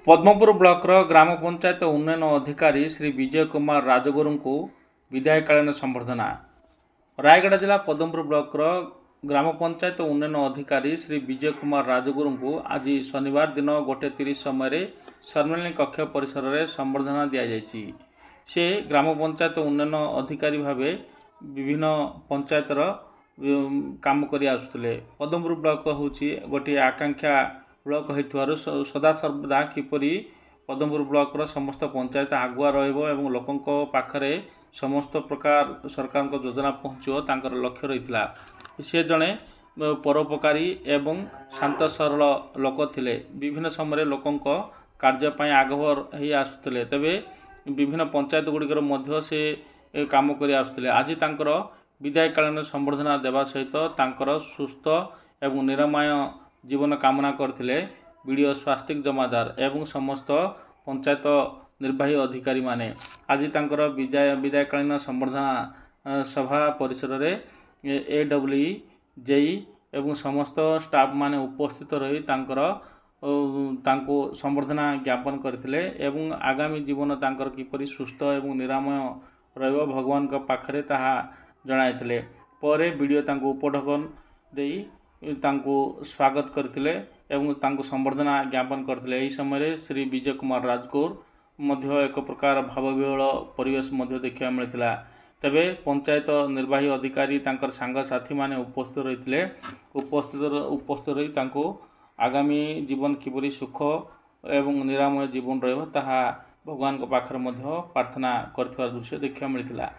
Padampur blocker ग्राम पंचायत उन्नयन अधिकारी श्री विजय कुमार राजगुरु को विदायकालीन संबर्धना। रायगढ़ जिला पद्मपुर ब्लॉकर ग्राम पंचायत उन्नयन अधिकारी श्री विजय कुमार राजगुरु को आज शनिवार दिन 1:30 समय सम्मेलन कक्ष परिसर में संबर्धना दि जाएगी। से ग्राम पंचायत उन्नयन अधिकारी भाव विभिन्न पंचायतर काम कर आसुले। पद्मपुर ब्लॉक हूँ गोटे आकांक्षा ब्लॉक हो सदा सर्वदा किपरि पद्मपुर ब्लॉकर समस्त पंचायत आगुआ रही लोकों पाखरे समस्त प्रकार सरकार योजना पहुँचो तांकर लक्ष्य रही। सी जड़े परोपकारी एवं शांत सरल लोक थिले। विभिन्न समय लोकों कार्यपाई आगभर हो आसुले। तेबे विभिन्न पंचायत गुड़िकर मध्य से काम कर आसुले। आज तांकर विदायकालीन संबर्धना देवा सहित तांकर सुस्थ एवं निरामय जीवन कामना करथिले बीडीओ स्वास्तिक जमादार एवं समस्त पंचायत निर्वाही अधिकारी माने। आज तांकर विदायकालीन संबर्धना सभा परिसर रे एडब्ल्यूई जेई एवं समस्त स्टाफ माने उपस्थित रही तांको संबर्धना ज्ञापन करथिले एवं आगामी जीवन तांकर किपरि सुस्थ एवं निरामय रहिबो भगवान का पाखरे ताहा जणाइथिले। परे बीडीओ तांको उपढकन देई तांको स्वागत करथिले एवं तांको संबर्धना ज्ञापन करथिले। एही समय श्री विजय कुमार राजगुर मध्य एक प्रकार भावविहल परिवेश मध्य देखा मिलता। तेबे पंचायत निर्वाही अधिकारी तांकर सांग साथी माने उपस्थित रही उपस्थित रही तांको आगामी जीवन किपरि सुख एवं निरामय जीवन रहिबो ताहा भगवान को पाखरे मध्य प्रार्थना करथिबार दृश्य देखा मिलता।